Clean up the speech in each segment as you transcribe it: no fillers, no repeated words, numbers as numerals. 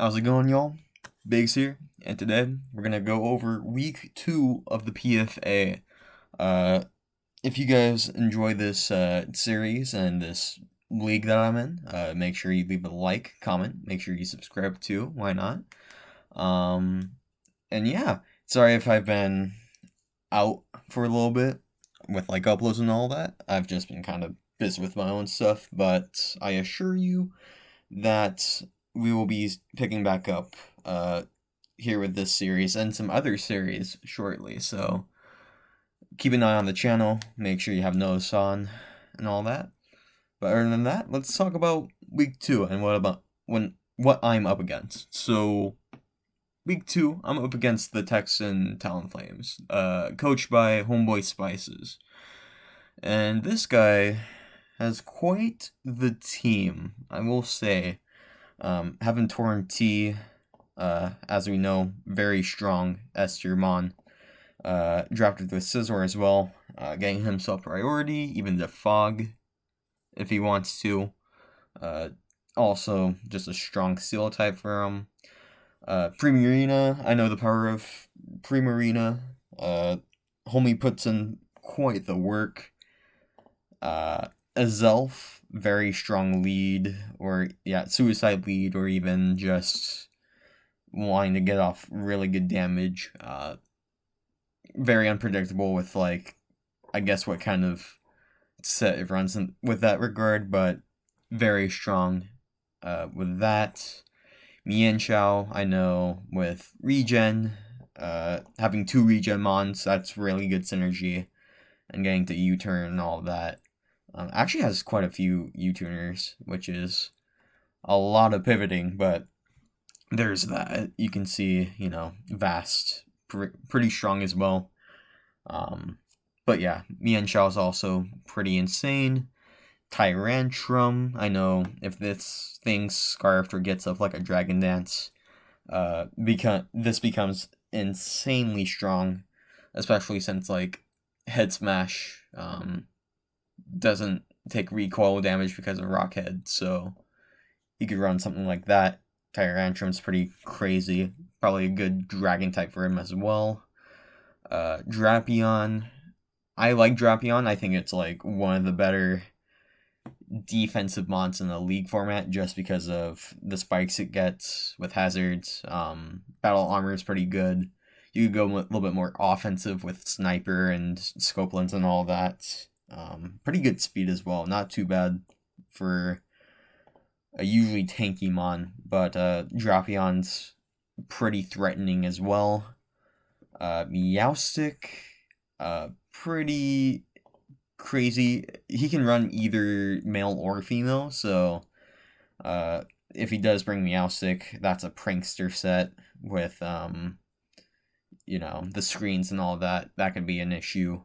How's it going, y'all? Biggs here, and today we're gonna go over week 2 of the PFA. Uh, if you guys enjoy this series and this league that I'm in, make sure you leave a like, comment, make sure you subscribe too. Why not? Um, and yeah, sorry if I've been out for a little bit with like uploads and all that. I've just been kind of busy with my own stuff, but I assure you that we will be picking back up here with this series and some other series shortly. So keep an eye on the channel, make sure you have notice on and all that. But other than that, let's talk about week 2 and what I'm up against. So week 2, I'm up against the Texan Talonflames, coached by Homeboy Spices. And this guy has quite the team, I will say. Having Torn T, as we know, very strong S tier mon. Drafted with Scizor as well, getting himself priority, even the Fog, if he wants to. Also, just a strong Steel type for him. Primarina, I know the power of Primarina. Homie puts in quite the work. Azelf, very strong lead, or suicide lead, or even just wanting to get off really good damage. Very unpredictable with, like, I guess what kind of set it runs in with that regard, but very strong with that. Mienshao, I know, with regen, having 2 regen mons, that's really good synergy, and getting to U-turn and all that. Actually has quite a few U-turners, which is a lot of pivoting, but there's that. You can see, Vast, pretty strong as well. But yeah, Mienshao is also pretty insane. Tyrantrum, I know if this thing scarfed or gets up like a Dragon Dance, this becomes insanely strong, especially since, like, Head Smash, doesn't take recoil damage because of Rockhead, so you could run something like that. Tyrantrum's pretty crazy. Probably a good dragon type for him as well. Drapion. I like Drapion. I think it's like one of the better defensive mons in the league format just because of the spikes it gets with hazards. Battle armor is pretty good. You could go a little bit more offensive with sniper and scopelins and all that. Pretty good speed as well. Not too bad for a usually tanky mon, but Drapion's pretty threatening as well. Meowstic, pretty crazy. He can run either male or female, so if he does bring Meowstic, that's a prankster set with the screens and all that. That could be an issue.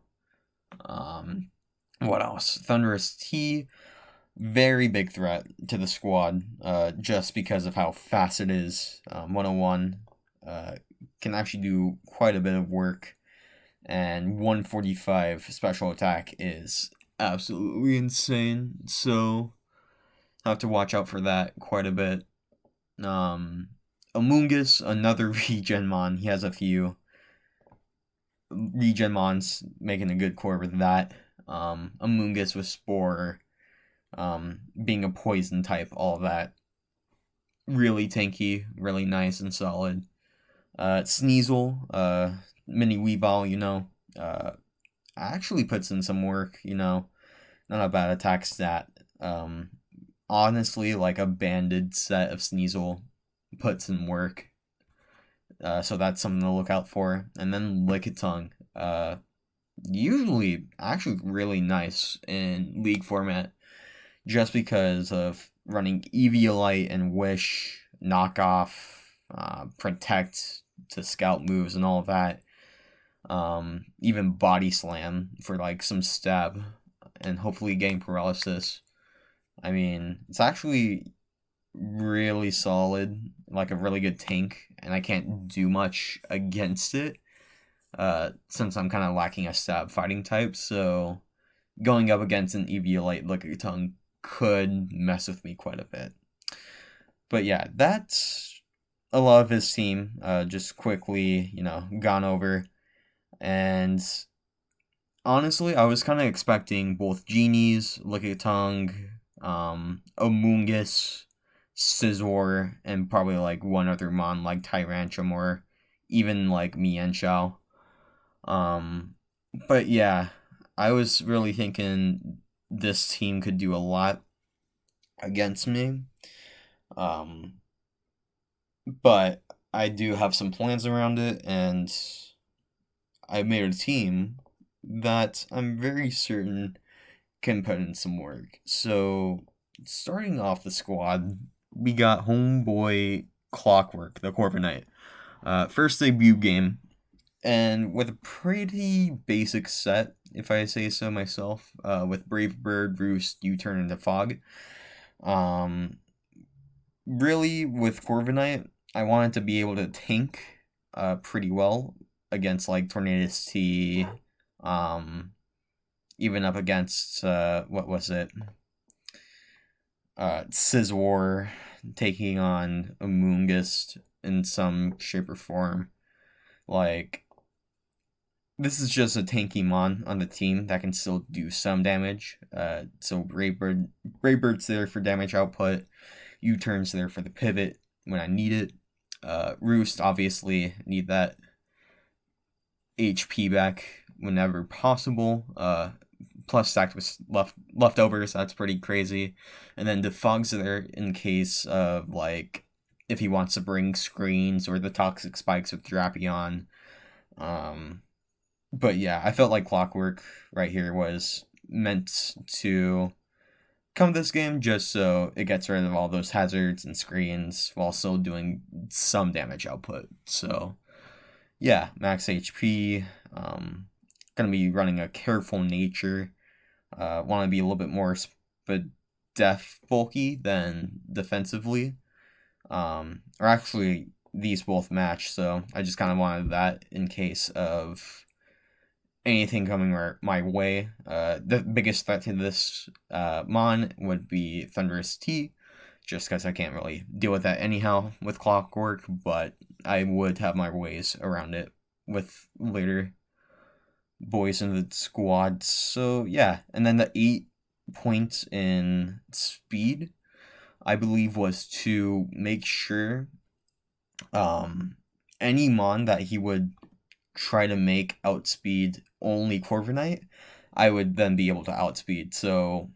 What else? Thunderous T, very big threat to the squad, just because of how fast it is. 101 can actually do quite a bit of work, and 145 special attack is absolutely insane, so I have to watch out for that quite a bit. Amoongus, another regen mon. He has a few regen mons, making a good core with that. Amoongus with Spore, being a poison type, all that. Really tanky, really nice and solid. Sneasel, mini Weavile, actually puts in some work, not a bad attack stat. Honestly, like a banded set of Sneasel puts in work. So that's something to look out for. And then Lickitung, usually actually really nice in league format, just because of running Eviolite and Wish, Knockoff, Protect to scout moves and all of that. Even Body Slam for like some stab, and hopefully getting paralysis. I mean, it's actually really solid, like a really good tank, and I can't do much against it, since I'm kind of lacking a stab fighting type, so going up against an Eviolite Lickitung could mess with me quite a bit. But yeah, that's a lot of his team just quickly, gone over. And honestly, I was kind of expecting both Genies, Lickitung, Amoonguss, Scizor, and probably like one other mon like Tyrantrum or even like Mienshao. But yeah, I was really thinking this team could do a lot against me. But I do have some plans around it, and I made a team that I'm very certain can put in some work. So, starting off the squad, we got homeboy Clockwork, the Corviknight. First debut game, and with a pretty basic set, if I say so myself, with Brave Bird, Roost, U-turn into Fog. Really, with Corviknight, I wanted to be able to tank pretty well against like Tornadus T, even up against what was it? Scizor taking on Amoonguss in some shape or form. Like, this is just a tanky mon on the team that can still do some damage. So Braybird's there for damage output. U-turn's there for the pivot when I need it. Roost, obviously, need that HP back whenever possible. Plus stacked with leftovers, that's pretty crazy. And then the Fog's there in case of, like, if he wants to bring screens or the Toxic Spikes with Drapion. But yeah, I felt like Clockwork right here was meant to come this game just so it gets rid of all those hazards and screens while still doing some damage output. So yeah, max HP. Gonna be running a careful nature. Want to be a little bit more def bulky than defensively. Or actually, these both match, so I just kind of wanted that in case of anything coming my way. The biggest threat to this mon would be Thunderous T, just because I can't really deal with that anyhow with Clockwork, but I would have my ways around it with later boys in the squad. So yeah, and then the 8 points in speed, I believe, was to make sure any mon that he would try to make outspeed only Corviknight, I would then be able to outspeed. So,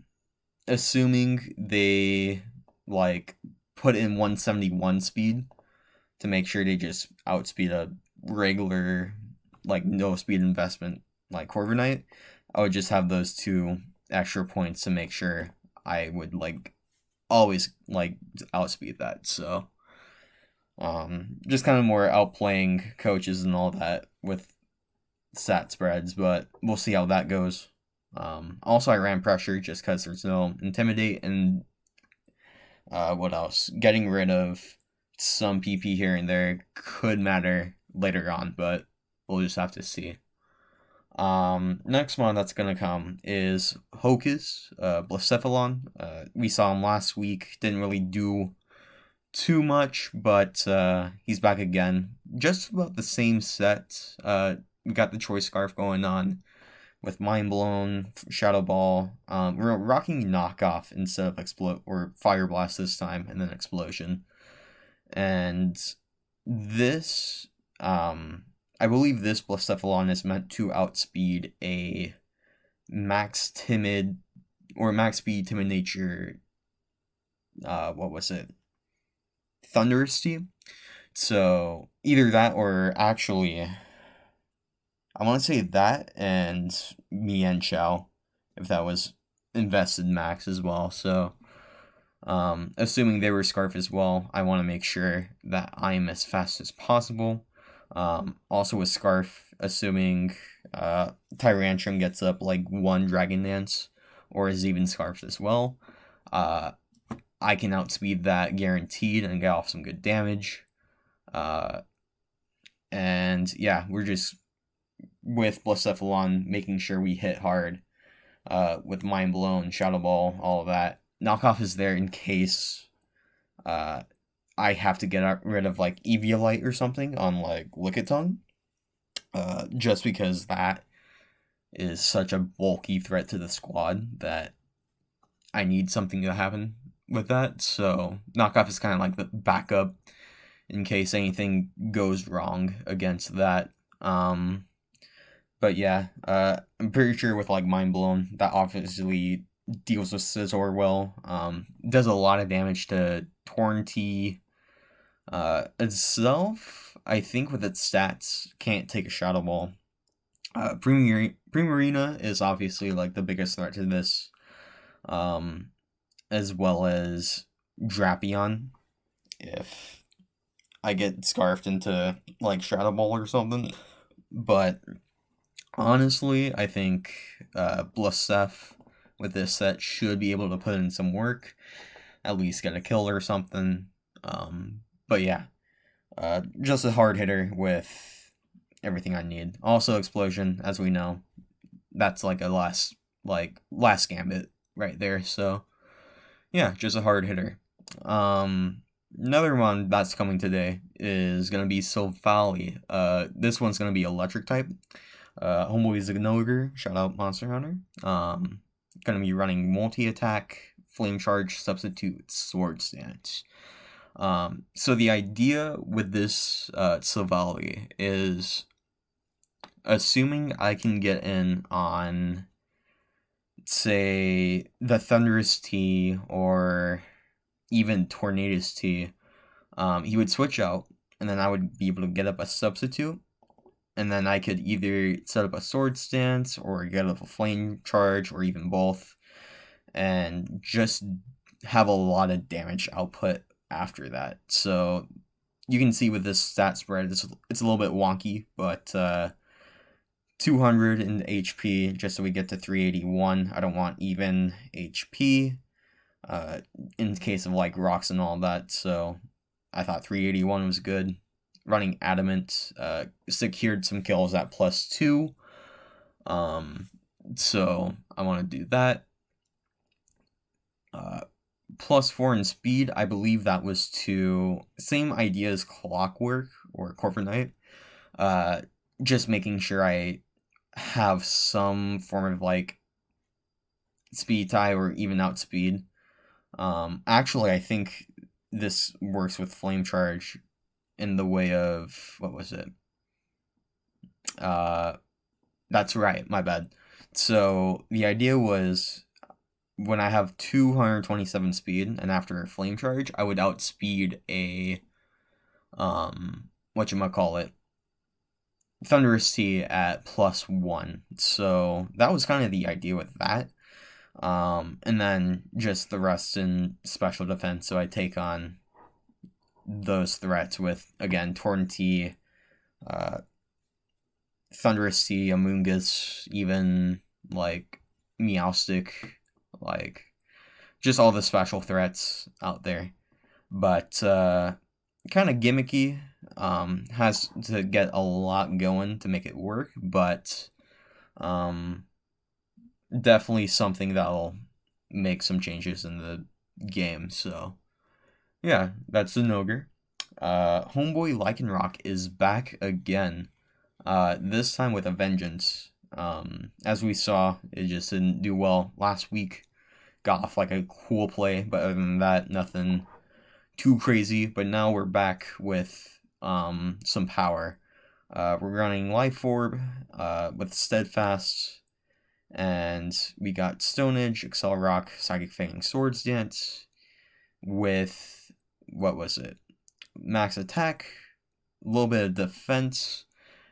assuming they like put in 171 speed to make sure they just outspeed a regular like no speed investment like Corviknight, I would just have those 2 extra points to make sure I would like always like outspeed that. So just kind of more outplaying coaches and all that with stat spreads, but we'll see how that goes. Also, I ran pressure just because there's no intimidate, and what else? Getting rid of some PP here and there could matter later on, but we'll just have to see. Next one that's gonna come is Hocus, Blacephalon. We saw him last week, didn't really do too much, but he's back again. Just about the same set. We got the Choice Scarf going on with Mind Blown, Shadow Ball. We're rocking Knockoff instead of Explode or Fire Blast this time, and then Explosion. And this, I believe this Blacephalon is meant to outspeed a max timid or max speed timid nature. What was it? Thunderous team. So either that or actually, I want to say that and Mienshao, if that was invested max as well. So assuming they were Scarf as well, I want to make sure that I'm as fast as possible. Also with Scarf, assuming Tyrantrum gets up like 1 Dragon Dance or is even Scarfed as well, I can outspeed that guaranteed and get off some good damage. And yeah, we're just with Blacephalon making sure we hit hard with Mind Blown, Shadow Ball, all of that. Knockoff is there in case I have to get rid of like Eviolite or something on like Lickitung. Just because that is such a bulky threat to the squad that I need something to happen with that. So knockoff is kind of like the backup in case anything goes wrong against that. But yeah, I'm pretty sure with like Mind Blown, that obviously deals with Scizor well. Does a lot of damage to Torrentee itself. I think with its stats, can't take a Shadow Ball. Primarina is obviously like the biggest threat to this, as well as Drapion. If I get scarfed into like Shadow Ball or something, but honestly, I think Bluff with this set should be able to put in some work, at least get a kill or something. But yeah, just a hard hitter with everything I need. Also, Explosion, as we know, that's like a last gambit right there. So yeah, just a hard hitter. Another one that's coming today is gonna be Silvally. This one's gonna be electric type. Homeboy Zygarde, shout out Monster Hunter. Gonna be running multi-attack, flame charge, substitute, sword stance. So the idea with this Silvally is, assuming I can get in on, say, the Thunderous Tea or even Tornadus Tea, he would switch out, and then I would be able to get up a substitute, and then I could either set up a sword stance or get up a flame charge or even both, and just have a lot of damage output after that. So you can see with this stat spread, it's a little bit wonky, but 200 in HP just so we get to 381. I don't want even HP in case of like rocks and all that, so I thought 381 was good. Running Adamant secured some kills at +2, so I want to do that. +4 in speed, I believe that was to same idea as Clockwork or Corporate Knight, just making sure I have some form of like speed tie or even outspeed. Actually, I think this works with Flame Charge in the way of, what was it? That's right, my bad. So the idea was, when I have 227 speed and after a Flame Charge, I would outspeed a whatchamacallit, Thunderous Tea at +1. So that was kind of the idea with that. And then just the rest in special defense, so I take on those threats with, again, Torrentee, Thunderous Tea, Amoonguss, even like Meowstic, like just all the special threats out there. But kind of gimmicky, has to get a lot going to make it work, but definitely something that'll make some changes in the game. So yeah, that's the Noger. Homeboy Lycanroc is back again, this time with a vengeance. As we saw, it just didn't do well last week. Got off like a cool play, but other than that, nothing too crazy. But now we're back with some power. We're running Life Orb with Steadfast, and we got Stone Edge, Excel Rock, Psychic Fang, Swords Dance with, what was it? Max attack, a little bit of defense,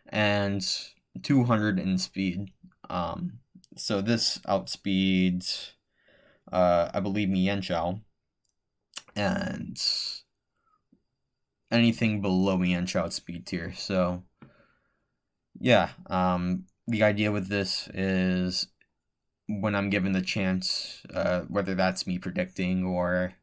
and 200 in speed. So this outspeeds, I believe, Mienshao, and anything below Mienshao speed tier. So yeah, the idea with this is, when I'm given the chance, whether that's me predicting or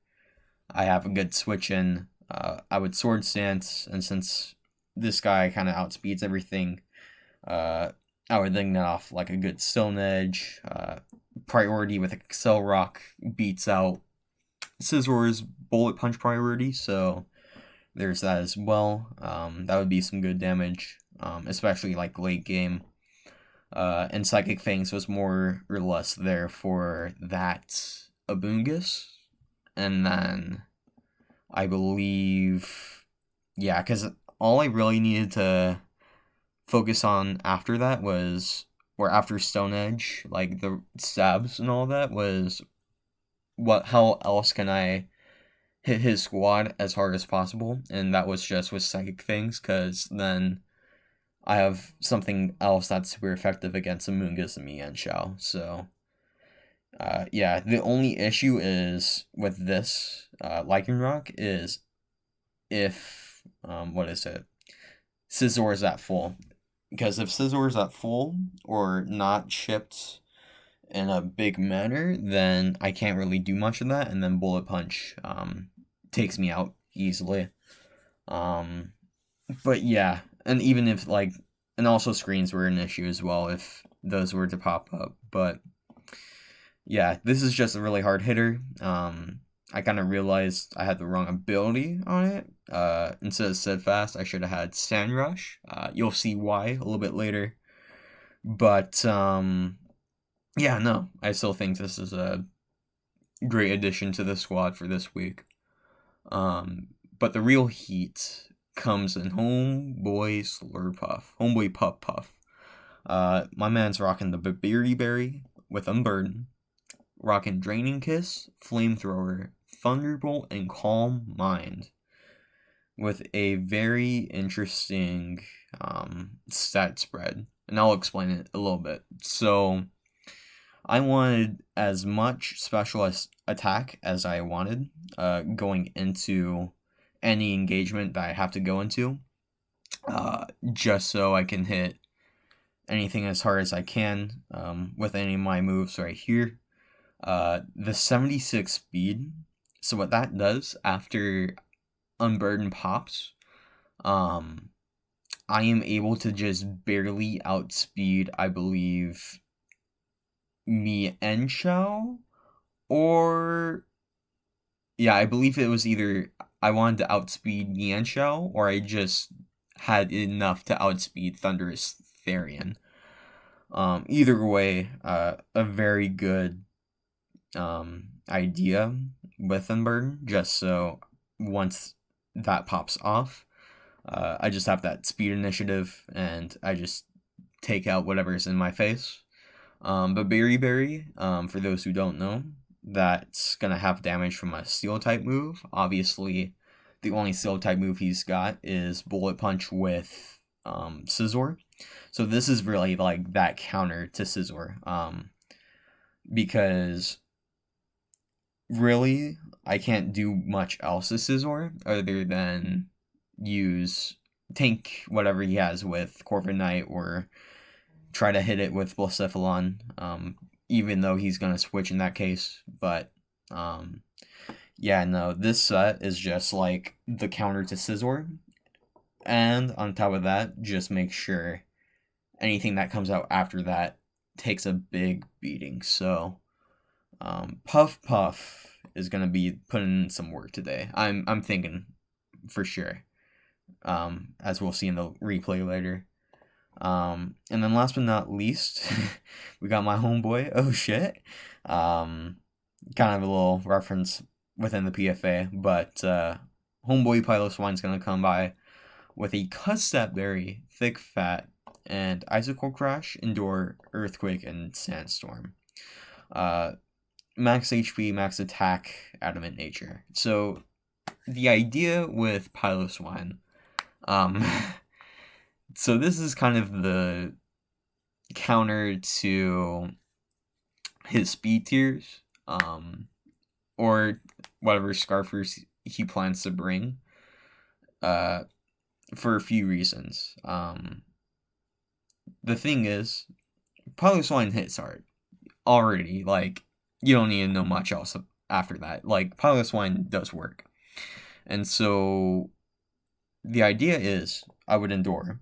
I have a good switch in, I would Sword Stance, and since this guy kind of outspeeds everything, I would then get off like a good Stone Edge. Priority with Excel Rock beats out Scizor's Bullet Punch priority, so There's that as well. That would be some good damage, especially like late game. And Psychic Fangs was more or less there for that Abungus. And then I believe, yeah, because all I really needed to focus on after that was, or after Stone Edge, like the stabs and all that, was how else can I hit his squad as hard as possible, and that was just with Psychic Things, because then I have something else that's super effective against Amoonguss and Mienshao. So, yeah, the only issue is with this Lycanroc is if, what is it? Scizor is at full. Because if Scizor is at full or not chipped in a big manner, then I can't really do much of that, and then Bullet Punch takes me out easily. But yeah, and even if like, and also screens were an issue as well if those were to pop up. But yeah, this is just a really hard hitter. I kind of realized I had the wrong ability on it. Instead of Steadfast, I should have had Sand Rush. You'll see why a little bit later. But yeah, no, I still think this is a great addition to the squad for this week. But the real heat comes in Homeboy Slurpuff. Homeboy Puff Puff. My man's rocking the Berry with Unburden. Rocking Draining Kiss, Flamethrower, Thunderbolt, and Calm Mind. With a very interesting stat spread. And I'll explain it a little bit. So, I wanted as much specialist attack as I wanted going into any engagement that I have to go into, just so I can hit anything as hard as I can with any of my moves right here. The 76 speed, so what that does after Unburden pops, I am able to just barely outspeed, I believe, Mienshao, or yeah, I believe it was either I wanted to outspeed Mienshao, or I just had enough to outspeed Thunderous Therian. Either way, a very good idea with Unburden, just so once that pops off, I just have that speed initiative, and I just take out whatever's in my face. But Berry, for those who don't know, that's gonna have damage from a Steel type move. Obviously, the only Steel type move he's got is Bullet Punch with Scizor. So this is really like that counter to Scizor. Because really, I can't do much else to Scizor other than tank whatever he has with Corviknight or try to hit it with Blacephalon, even though he's going to switch in that case. But, yeah, no, this set is just like the counter to Scizor. And on top of that, just make sure anything that comes out after that takes a big beating. So, Puff Puff is going to be putting in some work today. I'm thinking for sure, as we'll see in the replay later. And then last but not least, we got my homeboy, oh shit. Kind of a little reference within the PFA, but homeboy Piloswine's gonna come by with a Custap Berry, Thick Fat, and Icicle Crash, Endure, Earthquake, and Sandstorm. Max HP, max attack, Adamant Nature. So the idea with Piloswine, so this is kind of the counter to his speed tiers, or whatever Scarfers he plans to bring, for a few reasons. The thing is, Piloswine hits hard already. Like, you don't need to know much else after that. Like, Piloswine does work. And so the idea is I would Endure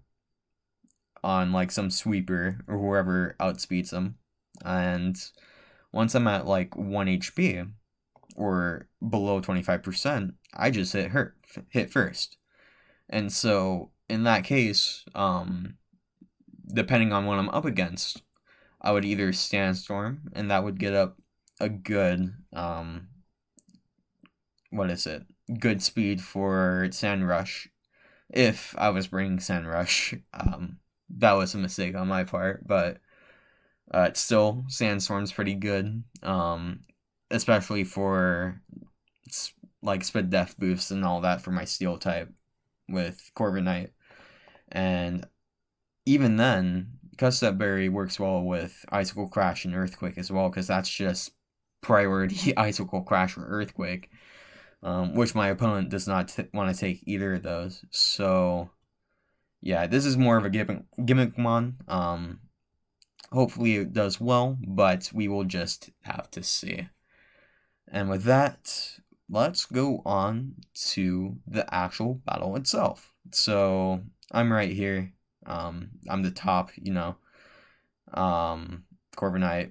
on like some sweeper or whoever outspeeds him, and once I'm at like 1 HP or below 25%, I just hit first. And so, in that case, depending on what I'm up against, I would either Sandstorm, and that would get up a good, good speed for Sand Rush. If I was bringing Sand Rush, that was a mistake on my part, but still, Sandstorm's pretty good, especially for like Spit Def boosts and all that for my Steel type with Corviknight. And even then, Custap Berry works well with Icicle Crash and Earthquake as well, because that's just priority Icicle Crash or Earthquake, which my opponent does not want to take either of those. So, yeah, this is more of a gimmick mon. Hopefully it does well, but we will just have to see. And with that, let's go on to the actual battle itself. So, I'm right here. I'm the top, Corviknight,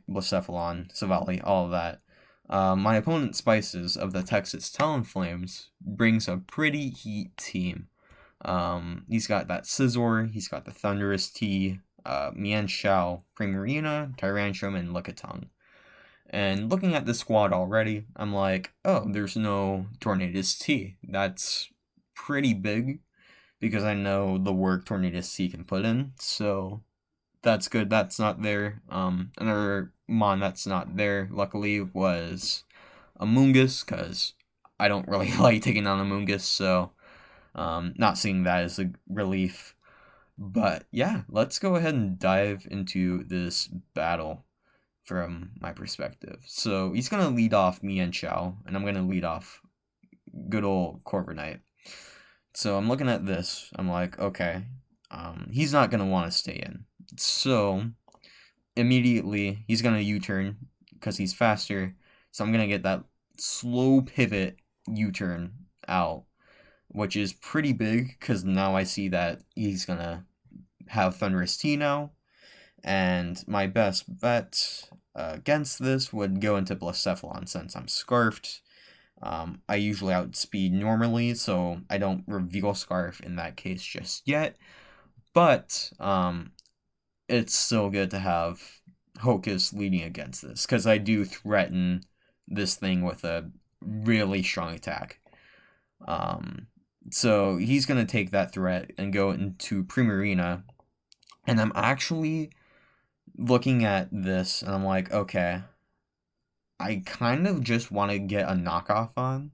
Blacephalon, Savali, all of that. My opponent Spices of the Texas Talonflames brings a pretty heat team. He's got that Scizor, he's got the Thunderous T, Mienshao, Primarina, Tyrantrum, and Lickitung. And looking at the squad already, I'm like, oh, there's no Tornadus T. That's pretty big, because I know the work Tornadus T can put in, so that's good. That's not there. Another mon that's not there, luckily, was Amoonguss, because I don't really like taking on Amoonguss, so not seeing that as a relief. But yeah, let's go ahead and dive into this battle from my perspective. So he's going to lead off Mienshao, and I'm going to lead off good old Corviknight. So I'm looking at this, I'm like, okay, he's not going to want to stay in. So immediately he's going to U-turn because he's faster. So I'm going to get that slow pivot U-turn out, which is pretty big because now I see that he's going to have Thunderous T now. And my best bet against this would go into Blacephalon since I'm Scarfed. I usually outspeed normally, so I don't reveal Scarf in that case just yet. But it's still good to have Hocus leading against this, because I do threaten this thing with a really strong attack. So he's going to take that threat and go into Primarina. And I'm actually looking at this, and I'm like, okay, I kind of just want to get a knockoff on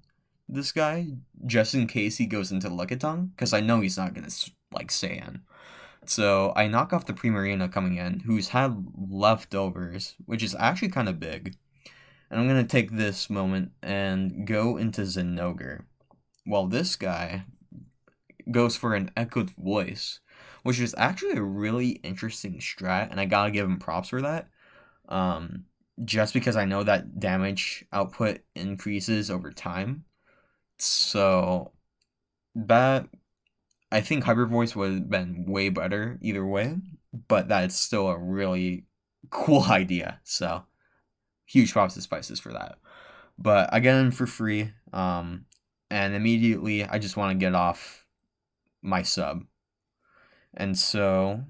this guy, just in case he goes into Lickitung, because I know he's not going to, stay in. So I knock off the Primarina coming in, who's had leftovers, which is actually kind of big. And I'm going to take this moment and go into Zinogre. Well, this guy goes for an Echoed Voice, which is actually a really interesting strat, and I gotta give him props for that. Just because I know that damage output increases over time. So that, I think Hyper Voice would have been way better either way, but that's still a really cool idea. So huge props to Spices for that. But I get him for free, and immediately I just want to get off my sub. And so,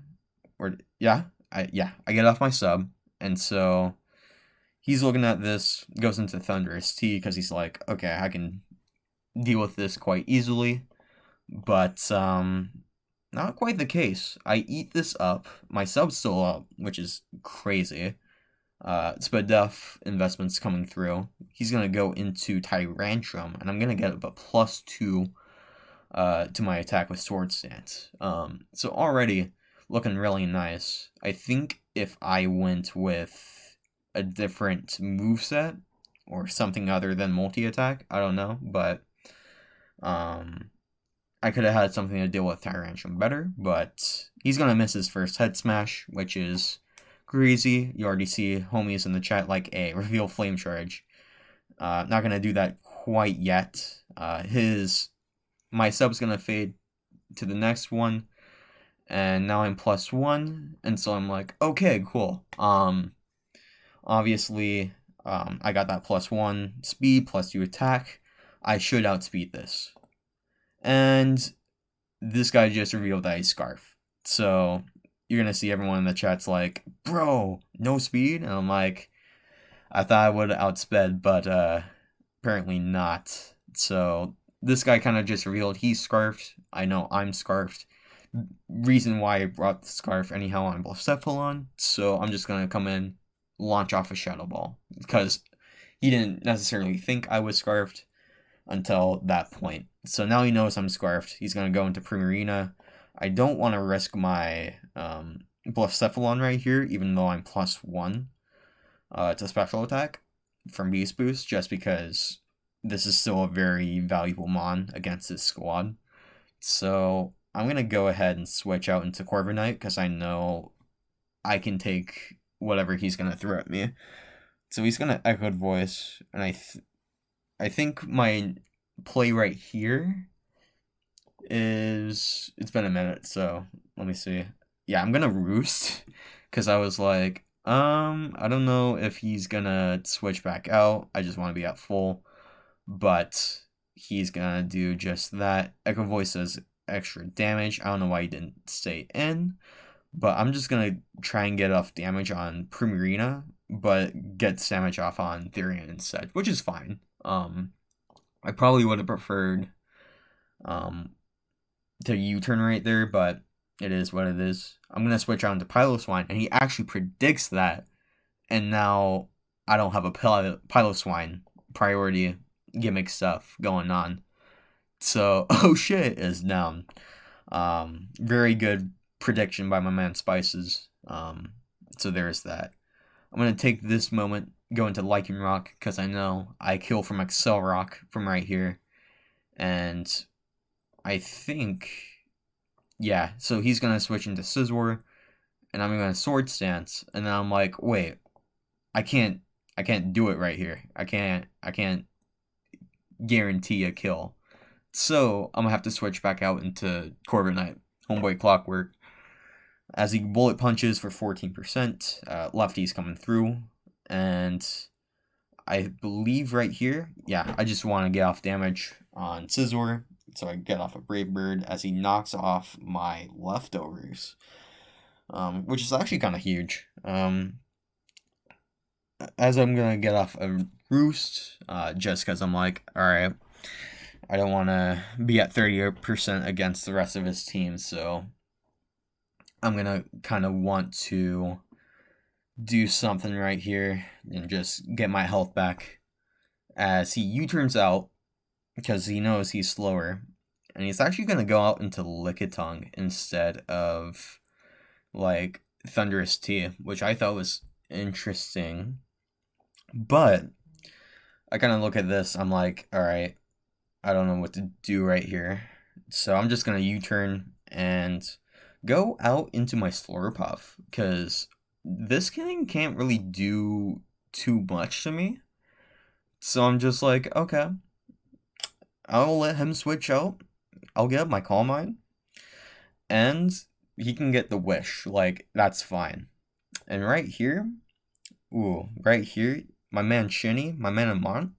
I get off my sub, and so he's looking at this, goes into Thunderous T, because he's like, okay, I can deal with this quite easily, but not quite the case. I eat this up, my sub's still up, which is crazy. Sped Def investments coming through. He's gonna go into Tyrantrum, and I'm gonna get up a +2 to my attack with Sword Stance. So already looking really nice. I think if I went with a different moveset or something other than multi-attack, I don't know, but I could have had something to deal with Tyrantrum better, but he's gonna miss his first head smash, which is crazy. You already see homies in the chat like, a reveal Flame Charge. Not gonna do that quite yet. My sub's gonna fade to the next one, and now I'm +1, and so I'm like, okay, cool. Obviously, I got that +1 speed, +2 attack. I should outspeed this. And this guy just revealed that he's Scarf. So you're gonna see everyone in the chat's like, bro, no speed? And I'm like, I thought I would outsped, but apparently not. So this guy kind of just revealed he's Scarfed. I know I'm Scarfed. Reason why I brought the Scarf anyhow on Blacephalon. So I'm just gonna come in, launch off a Shadow Ball. Because he didn't necessarily think I was Scarfed until that point. So now he knows I'm Scarfed. He's going to go into Primarina. I don't want to risk my Blacephalon right here, even though I'm +1 to special attack from Beast Boost, just because this is still a very valuable Mon against this squad. So I'm going to go ahead and switch out into Corviknight, because I know I can take whatever he's going to throw at me. So he's going to Echoed Voice, and I think my play right here is, it's been a minute, so let me see. Yeah, I'm gonna Roost, because I was like, I don't know if he's gonna switch back out. I just want to be at full, but he's gonna do just that. Echo Voice does extra damage. I don't know why he didn't stay in, but I'm just gonna try and get off damage on Primarina, but get damage off on Therian instead, which is fine. I probably would have preferred to U-turn right there, but it is what it is. I'm going to switch on to Piloswine, and he actually predicts that, and now I don't have a Piloswine priority gimmick stuff going on. So, oh shit is down. Very good prediction by my man Spices. So there's that. I'm going to take this moment, go into Lichen Rock, because I know I kill from Excel Rock from right here. And I think, yeah, so he's going to switch into Scizor, and I'm going to Sword Stance, and then I'm like, wait, I can't do it right here. I can't guarantee a kill. So I'm going to have to switch back out into Corviknight, Homeboy Clockwork. As he bullet punches for 14%, lefty's coming through, and I believe right here, yeah, I just want to get off damage on Scizor, so I get off a Brave Bird as he knocks off my leftovers, which is actually kind of huge. As I'm going to get off a Roost, just because I'm like, alright, I don't want to be at 30% against the rest of his team, so I'm going to kind of want to do something right here and just get my health back as he U-turns out because he knows he's slower, and he's actually going to go out into Lickitung instead of like Thunderous T, which I thought was interesting. But I kind of look at this, I'm like, alright, I don't know what to do right here, so I'm just going to U-turn and go out into my Slurpuff, because this thing can't really do too much to me. So I'm just like, okay, I'll let him switch out. I'll get my Calm Mind, and he can get the Wish. Like, that's fine. And right here, my man Shinny, my man Amon,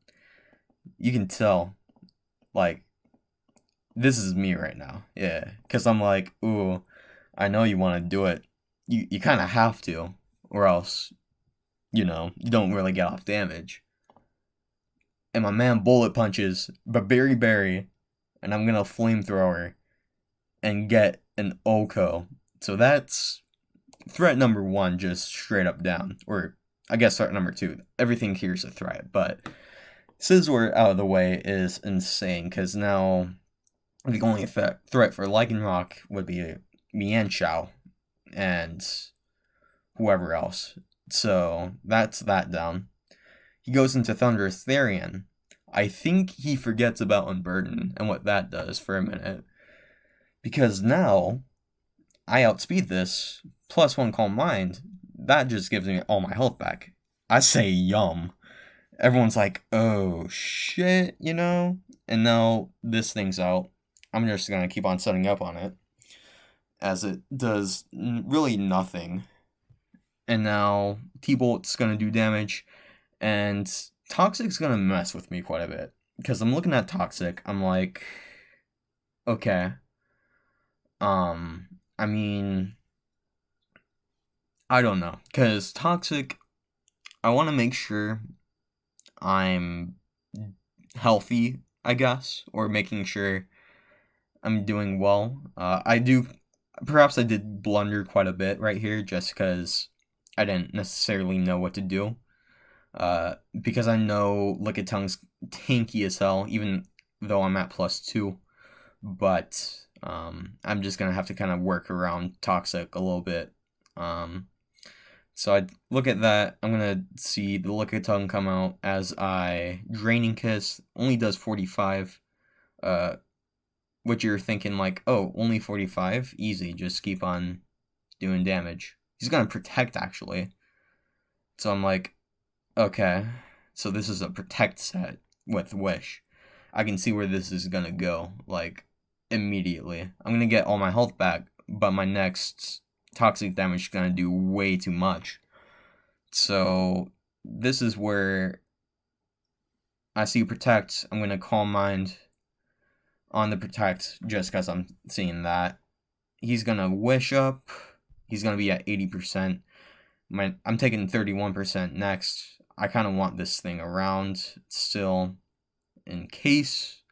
you can tell, like, this is me right now. Yeah, because I'm like, ooh, I know you want to do it. You kind of have to, or else, you don't really get off damage. And my man bullet punches, but Berry, and I'm gonna Flamethrower and get an Oko. So that's threat number 1, just straight up down. Or I guess threat number 2. Everything here is a threat, but Scizor out of the way is insane, because now the only threat for Lycanroc would be Mienshao and whoever else. So that's that down. He goes into Thunderous Therian. I think he forgets about Unburden and what that does for a minute, because now I outspeed this, +1 Calm Mind. That just gives me all my health back. I say yum. Everyone's like, oh shit, and now this thing's out. I'm just gonna keep on setting up on it, as it does really nothing. And now T-Bolt's gonna do damage, and Toxic's gonna mess with me quite a bit, because I'm looking at Toxic, I'm like, okay, I mean, I don't know, because Toxic, I want to make sure I'm healthy, I guess, or making sure I'm doing well. Perhaps I did blunder quite a bit right here just because I didn't necessarily know what to do. Because I know Lickitung tanky as hell, even though I'm at +2. But I'm just going to have to kind of work around Toxic a little bit. So I look at that. I'm going to see the Lickitung come out as I Draining Kiss. Only does 45. What you're thinking like, oh, only 45? Easy, just keep on doing damage. He's going to Protect, actually. So I'm like, okay, so this is a Protect set with Wish. I can see where this is going to go, like, immediately. I'm going to get all my health back, but my next Toxic damage is going to do way too much. So this is where I see Protect. I'm going to Calm Mind on the Protect just because I'm seeing that. He's going to Wish up. He's going to be at 80%. I'm taking 31% next. I kind of want this thing around still in case.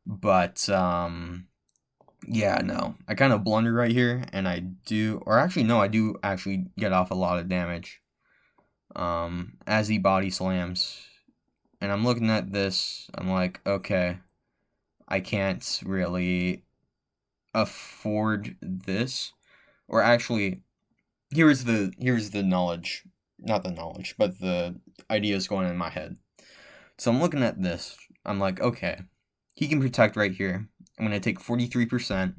But, yeah, no. I kind of blunder right here, and I do actually get off a lot of damage. As he body slams. And I'm looking at this, I'm like, okay, I can't really afford this. Or actually, here's the knowledge, not the knowledge, but the ideas going in my head. So I'm looking at this, I'm like, okay, he can Protect right here. I'm going to take 43%,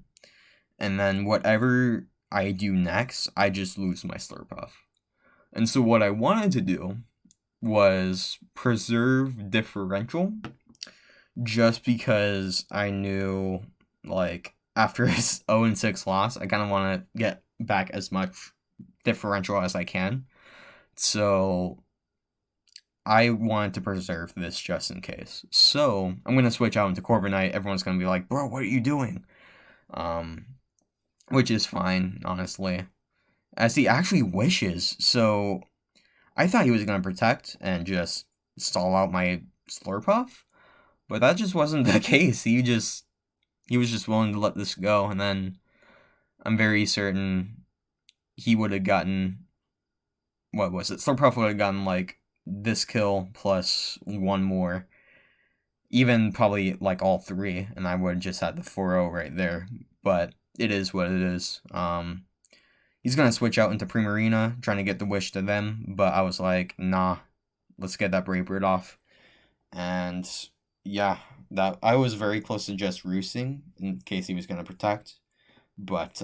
and then whatever I do next, I just lose my Slurpuff. And so what I wanted to do was preserve Differential, just because I knew, like, after his 0-6 loss, I kind of want to get back as much Differential as I can. So I wanted to preserve this just in case. So I'm going to switch out into Corviknight. Everyone's going to be like, bro, what are you doing? Which is fine, honestly. As he actually wishes. So I thought he was going to Protect and just stall out my Slurpuff. But that just wasn't the case. He was just willing to let this go. And then I'm very certain he would have gotten, what was it? Slurpuff would have gotten like this kill plus one more. Even probably like all three. And I would have just had the 4-0 right there. But it is what it is. He's going to switch out into Primarina, trying to get the Wish to them. But I was like, nah, let's get that Brave Bird off. And yeah, that I was very close to just roosting in case he was going to Protect. But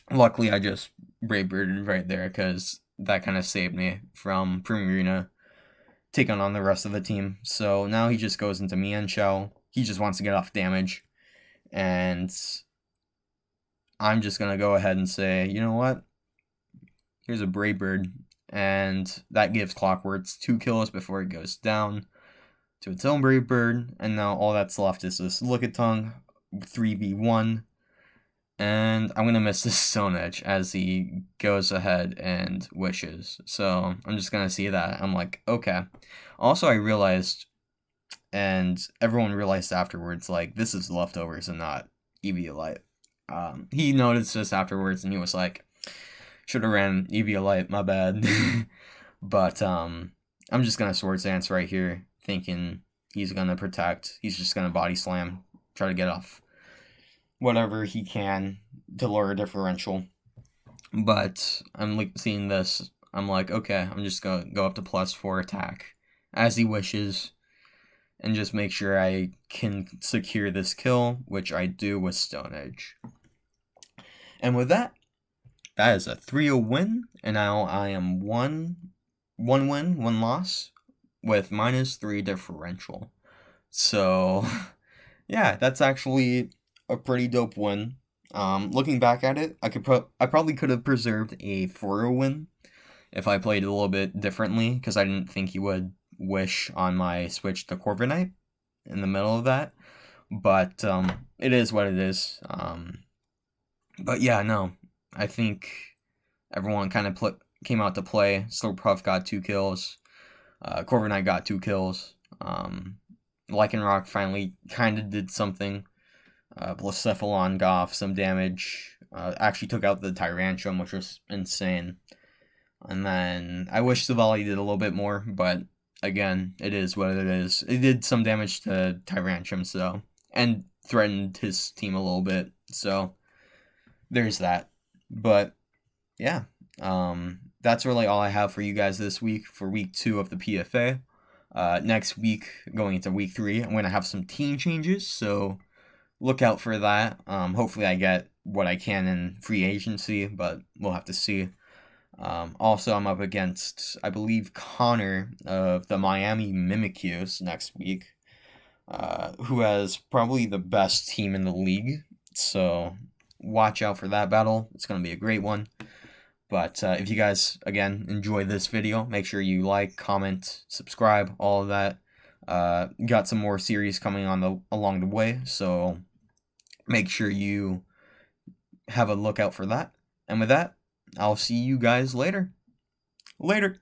luckily I just Brave Birded right there because that kind of saved me from Primarina taking on the rest of the team. So now he just goes into Mienshao. He just wants to get off damage. And I'm just going to go ahead and say, you know what? Here's a Brave Bird. And that gives Clockworks 2 kills before it goes down to its own Brave Bird. And now all that's left is this Lickitung 3v1. And I'm going to miss this Stone Edge as he goes ahead and wishes. So I'm just going to see that. I'm like, okay. Also, I realized, and everyone realized afterwards, like, this is leftovers and not Eviolite. He noticed this afterwards and he was like, should have ran Eviolite, my bad. But I'm just going to Swords Dance right here, thinking he's going to Protect. He's just going to Body Slam, try to get off whatever he can to lower Differential. But I'm like seeing this, I'm like, okay, I'm just going to go up to +4 attack as he wishes and just make sure I can secure this kill, which I do with Stone Edge. And with that, that is a 3-0 win, and now I am one win, 1 loss with -3 differential. So, yeah, that's actually a pretty dope win. Looking back at it, I probably could have preserved a 4-0 win if I played a little bit differently, because I didn't think he would wish on my switch to Corviknight in the middle of that. But it is what it is. But yeah, no, I think everyone kind of came out to play. Slurpuff got 2 kills. Corviknight got 2 kills. Lycanroc finally kind of did something. Blacephalon got off some damage. Actually took out the Tyrantrum, which was insane. And then I wish Savali did a little bit more, but again, it is what it is. It did some damage to Tyrantrum, so, and threatened his team a little bit, so there's that. But yeah, that's really all I have for you guys this week for week 2 of the PFA. Next week, going into week 3, I'm going to have some team changes, so look out for that. Hopefully I get what I can in free agency, but we'll have to see. Also, I'm up against, I believe, Connor of the Miami Mimikyos next week, who has probably the best team in the league. So watch out for that battle. It's going to be a great one. But if you guys, again, enjoy this video, make sure you like, comment, subscribe, all of that. Got some more series coming on along the way, so make sure you have a look out for that. And with that, I'll see you guys later. Later.